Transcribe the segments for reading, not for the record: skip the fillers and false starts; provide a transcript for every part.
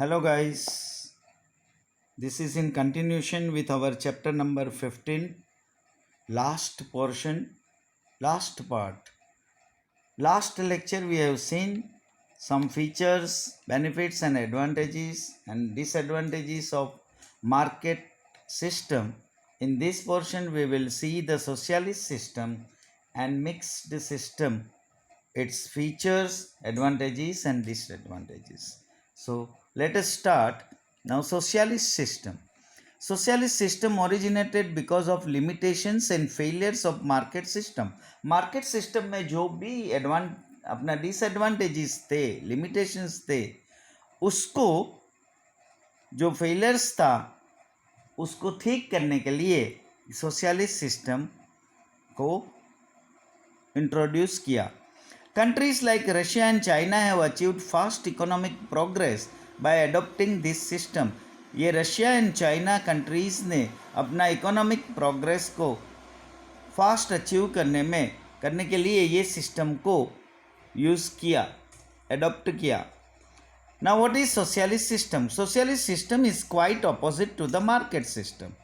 Hello, guys. This is in continuation with our chapter number 15, last portion, last part. Last lecture, we have seen some features, benefits, and advantages and disadvantages of market system. In this portion, we will see the socialist system and mixed system, its features, advantages, and disadvantages. So, let us start. Now, socialist system. Socialist system originated because of limitations and failures of market system. Market system में जो भी अपना disadvantages थे, limitations थे, उसको जो failures था उसको ठीक करने के लिए सोशलिस्ट सिस्टम को इंट्रोड्यूस किया. Countries like Russia and China have achieved fast economic progress by adopting this system. ये रशिया एंड चाइना कंट्रीज़ ने अपना इकोनॉमिक प्रोग्रेस को फास्ट अचीव करने के लिए ये सिस्टम को यूज़ किया, अडॉप्ट किया. Now what is socialist system? Socialist system is quite opposite to the market system.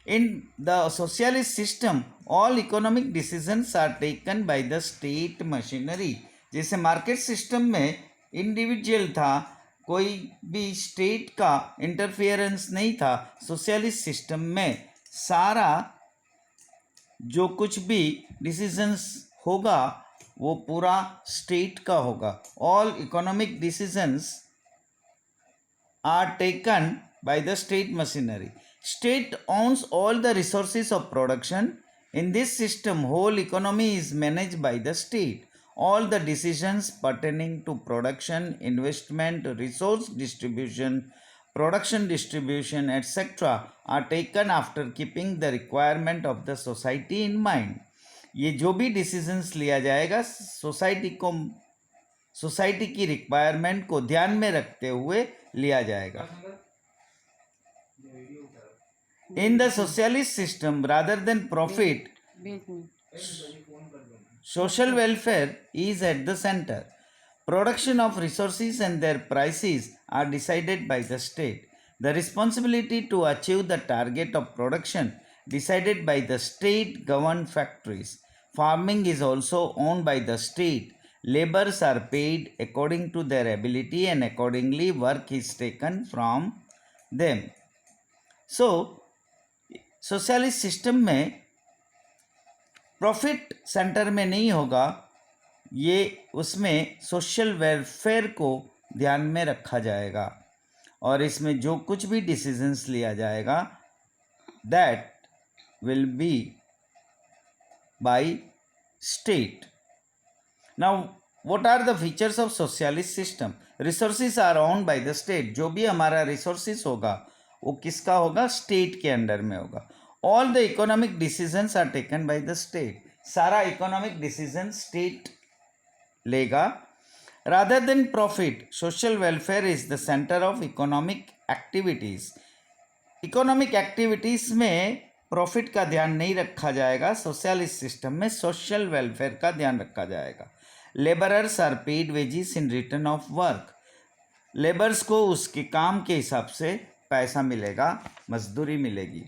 In the socialist system, all economic decisions are taken by the state machinery. जैसे market system में individual था, कोई भी state का interference नहीं था. Socialist system में सारा जो कुछ भी डिसीजंस होगा वो पूरा स्टेट का होगा. All economic decisions are taken by the state machinery. State owns all the resources of production. In this system, whole economy is managed by the state. All the decisions pertaining to production, investment, resource distribution, production distribution, etc. are taken after keeping the requirement of the society in mind. ये जो भी decisions लिया जाएगा society की requirement को ध्यान में रखते हुए लिया जाएगा. In the socialist system, rather than profit, social welfare is at the center. Production of resources and their prices are decided by the state. The responsibility to achieve the target of production decided by the state-governed factories. Farming is also owned by the state. Laborers are paid according to their ability and accordingly work is taken from them. So, socialist system में profit centre में नहीं होगा, ये उसमें social welfare को ध्यान में रखा जाएगा और इसमें जो कुछ भी डिसीजंस लिया जाएगा that will be by state. Now, what are the features of socialist system? Resources are owned by the state. जो भी हमारा resources होगा वो किसका होगा? स्टेट के अंडर में होगा. All the economic decisions are taken by the state. सारा इकोनॉमिक डिसीजन स्टेट लेगा. Rather than profit, social welfare is the center of economic activities. Economic activities में प्रॉफिट का ध्यान नहीं रखा जाएगा. सोशलिस्ट सिस्टम में सोशल वेलफेयर का ध्यान रखा जाएगा. Labourers are paid wages in return of work. Labours को उसके काम के हिसाब से पैसा मिलेगा, मजदूरी मिलेगी.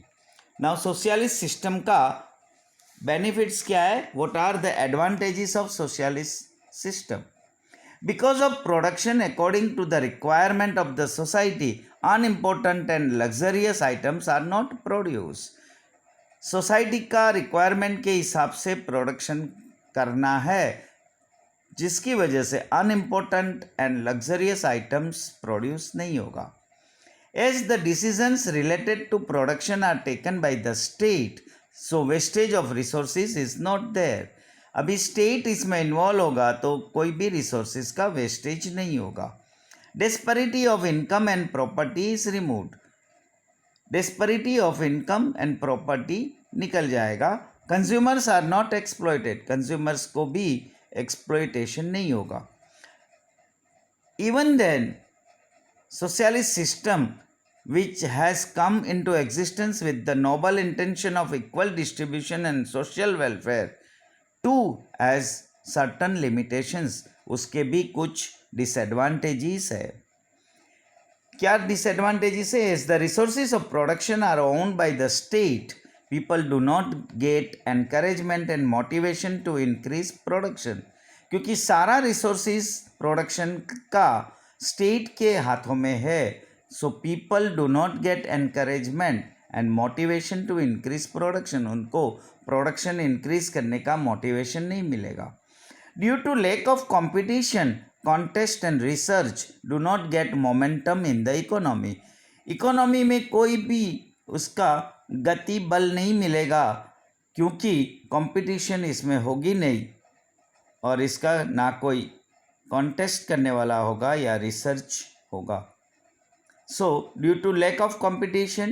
नाउ सोशलिस्ट सिस्टम का बेनिफिट्स क्या है? What are the advantages of socialist system? Because of production according to the requirement of the society, unimportant and luxurious items are not produce. Society का रिक्वायरमेंट के हिसाब से प्रोडक्शन करना है, जिसकी वजह से unimportant and luxurious items produce नहीं होगा. As the decisions related to production are taken by the state, so wastage of resources is not there. अभी स्टेट इसमें इन्वॉल्व होगा तो कोई भी रिसोर्सेज का वेस्टेज नहीं होगा. Disparity of income and property is removed. Disparity of income and property निकल जाएगा. Consumers are not exploited. Consumers को भी एक्सप्लॉयटेशन नहीं होगा. Even then socialist system which has come into existence with the noble intention of equal distribution and social welfare too has certain limitations. उसके भी कुछ disadvantages है. क्या डिसएडवांटेजेस है? The resources of production are owned by the state, people do not get encouragement and motivation to increase production. क्योंकि सारा resources production का state के हाथों में है, so people do not get encouragement and motivation to increase production. उनको production increase करने का मोटिवेशन नहीं मिलेगा। Due to lack of competition, contest and research do not get momentum in the economy. Economy में कोई भी उसका गति बल नहीं मिलेगा, क्योंकि कंपटीशन इसमें होगी नहीं और इसका ना कोई कॉन्टेस्ट करने वाला होगा या रिसर्च होगा। So due to lack of competition,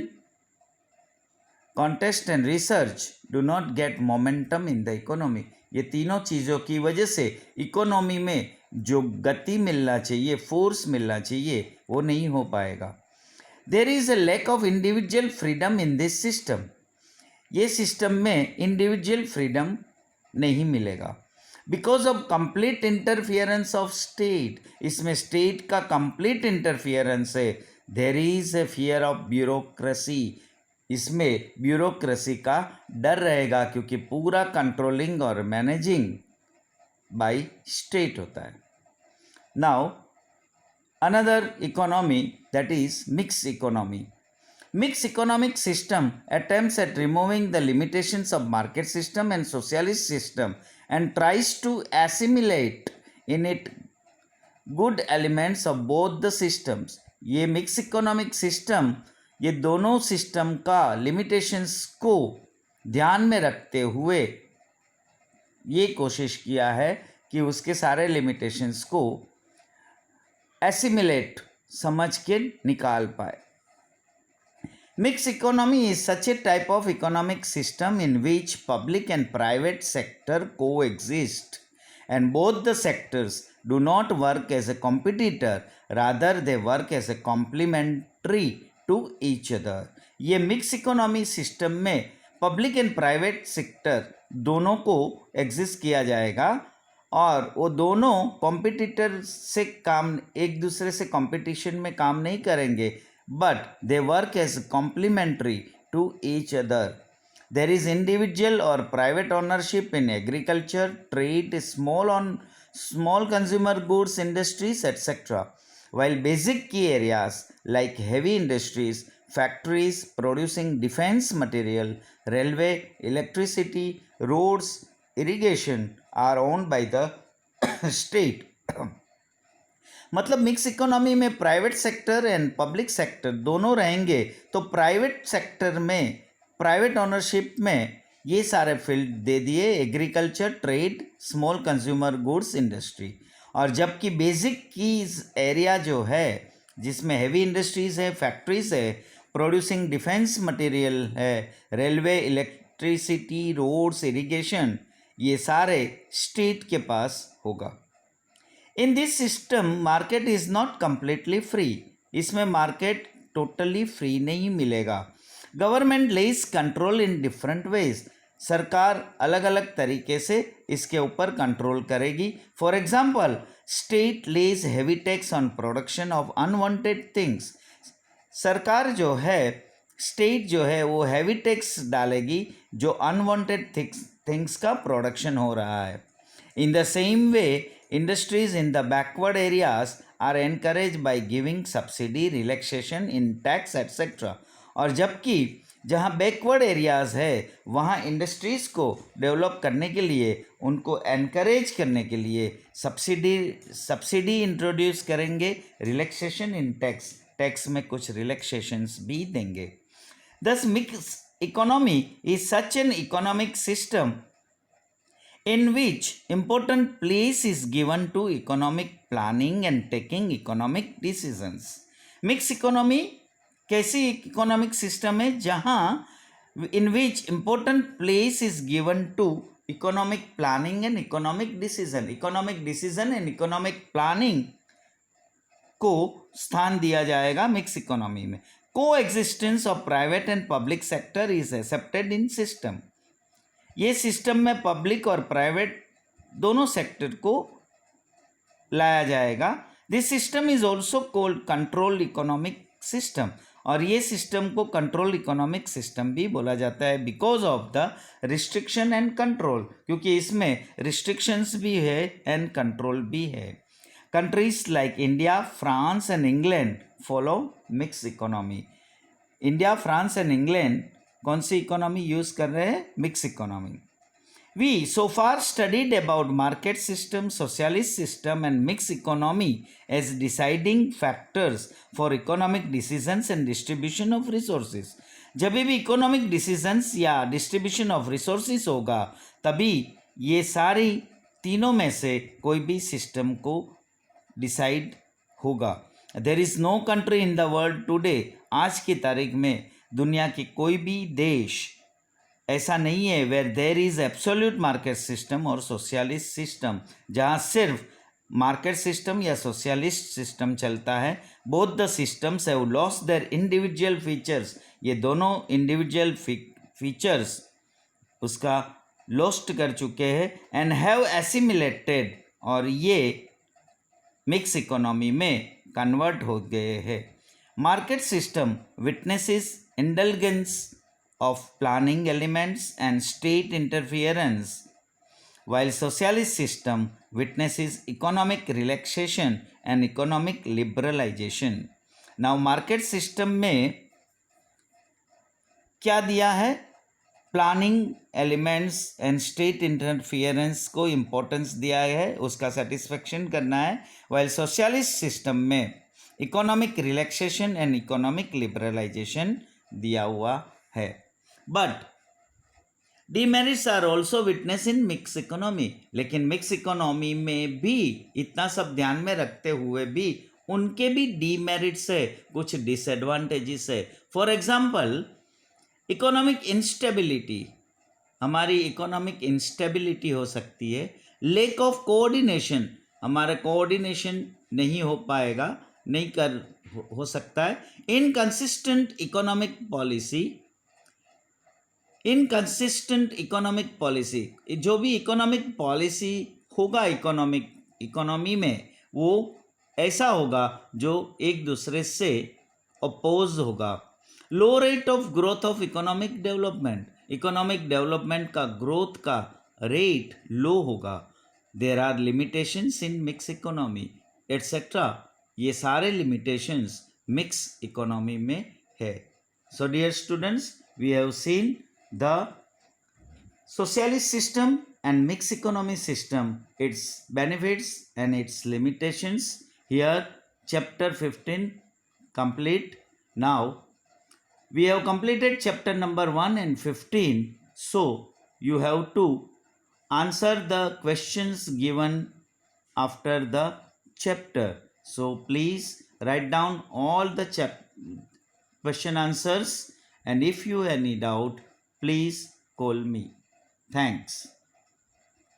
contest and research do not get momentum in the economy. ये तीनों चीज़ों की वजह से इकोनॉमी में जो गति मिलना चाहिए, फोर्स मिलना चाहिए, वो नहीं हो पाएगा। There is a lack of individual freedom in this system. ये सिस्टम में इंडिविजुअल फ्रीडम नहीं मिलेगा because of complete interference of state. इसमें स्टेट का कंप्लीट इंटरफियरेंस है। There is a fear of bureaucracy. इसमें ब्यूरोक्रेसी का डर रहेगा, क्योंकि पूरा कंट्रोलिंग और मैनेजिंग बाय स्टेट होता है। Now another economy, that is mix economy. Mixed economic system attempts at removing the limitations of market system and socialist system and tries to assimilate in it good elements of both the systems. ये mix economic system ये दोनों system का limitations को ध्यान में रखते हुए ये कोशिश किया है कि उसके सारे लिमिटेशंस को एसिमिलेट समझ के निकाल पाए। Mixed economy is such a type of economic system in which public and private sector coexist, and both the sectors do not work as a competitor, rather they work as a complementary to each other. ये mix economy system में public and private sector दोनों को exist किया जाएगा और वो दोनों competitor से काम, एक दूसरे से कंपटीशन में काम नहीं करेंगे, but they work as complementary to each other. There is individual or private ownership in agriculture, trade, small consumer goods industries, etc. While basic key areas like heavy industries, factories producing defense material, railway, electricity, roads, irrigation are owned by the state. मतलब mix economy में private sector and public sector दोनों रहेंगे, तो private sector में, private ownership में ये सारे field दे दिए, agriculture, trade, small consumer goods industry. और जबकि बेसिक कीज एरिया जो है जिसमें हेवी इंडस्ट्रीज़ है, फैक्ट्रीज है, प्रोड्यूसिंग डिफेंस मटेरियल है, रेलवे, इलेक्ट्रिसिटी, रोड्स, इरिगेशन, ये सारे स्टेट के पास होगा। इन this system market is not completely free. इसमें मार्केट टोटली फ्री नहीं मिलेगा। Government lays control in different ways. सरकार अलग अलग तरीके से इसके ऊपर कंट्रोल करेगी। For example, state lays heavy tax on production of unwanted things. सरकार जो है, स्टेट जो है, वो हैवी टैक्स डालेगी जो अनवांटेड थिंग्स का प्रोडक्शन हो रहा है। In the same way, industries in the backward areas are encouraged by giving subsidy, relaxation in tax, etc. और जबकि जहाँ बैकवर्ड एरियाज़ है वहाँ इंडस्ट्रीज़ को डेवलप करने के लिए, उनको एनकरेज करने के लिए सब्सिडी इंट्रोड्यूस करेंगे, रिलैक्सेशन इन टैक्स, टैक्स में कुछ रिलैक्सेशंस भी देंगे। दस mix economy is such an economic system in which important place is given to economic planning and taking economic decisions. Mixed economy कैसी इकोनॉमिक सिस्टम है जहाँ in which important place is given to economic planning and economic decision. economic decision and economic planning को स्थान दिया जाएगा mix economy में। Coexistence of private and public sector is accepted in system. ये system में public और private दोनों sector को लाया जाएगा। This system is also called control economic system, और ये सिस्टम को कंट्रोल इकोनॉमिक सिस्टम भी बोला जाता है because of the restriction and control, क्योंकि इसमें रिस्ट्रिक्शंस भी है एंड कंट्रोल भी है। Countries like India, France and England follow mix economy. India, France and England कौन सी इकोनॉमी यूज कर रहे हैं? Mix economy. We so far studied about market system, socialist system and mixed economy as deciding factors for economic decisions and distribution of resources. जब भी economic decisions या distribution of resources होगा तभी ये सारी तीनों में से कोई भी सिस्टम को डिसाइड होगा। There is no country in the world today, आज की तारीख में दुनिया के कोई भी देश ऐसा नहीं है where there is absolute market system और सोशलिस्ट सिस्टम, जहाँ सिर्फ मार्केट सिस्टम या सोशलिस्ट सिस्टम चलता है। Both the systems have lost their individual features, ये दोनों इंडिविजुअल फीचर्स उसका लॉस्ट कर चुके हैं एंड हैव एसिमिलेटेड, और ये मिक्स इकोनॉमी में कन्वर्ट हो गए हैं। Market system witnesses indulgence of planning elements and state interference, while socialist system witnesses economic relaxation and economic liberalization. Now market system में क्या दिया है? Planning elements and state interference को इम्पोर्टेंस दिया है, उसका सेटिस्फेक्शन करना है। वाइल सोशलिस्ट सिस्टम में economic relaxation and economic liberalisation दिया हुआ है। But demerits are also witness in mix economy, लेकिन मिक्स इकोनॉमी में भी इतना सब ध्यान में रखते हुए भी उनके भी डीमेरिट्स है, कुछ डिसएडवांटेजेस है। फॉर एग्जांपल इकोनॉमिक इंस्टेबिलिटी, हमारी इकोनॉमिक इंस्टेबिलिटी हो सकती है। लेक ऑफ कोऑर्डिनेशन, हमारा कोऑर्डिनेशन नहीं हो पाएगा, नहीं कर हो सकता है। Inconsistent economic policy, inconsistent economic policy, जो भी इकोनॉमिक पॉलिसी होगा इकोनॉमी में वो ऐसा होगा जो एक दूसरे से अपोज होगा। Low rate of growth of economic development का ग्रोथ का रेट लो होगा। There are limitations in mix economy etcetera, ये सारे लिमिटेशंस मिक्स इकोनॉमी में है। So dear students, we have seen the socialist system and mixed economy system, its benefits and its limitations. Here chapter 15 complete. Now we have completed chapter number 1 and 15, so you have to answer the questions given after the chapter. So please write down all the question answers, and if you have any doubt, please call me. Thanks.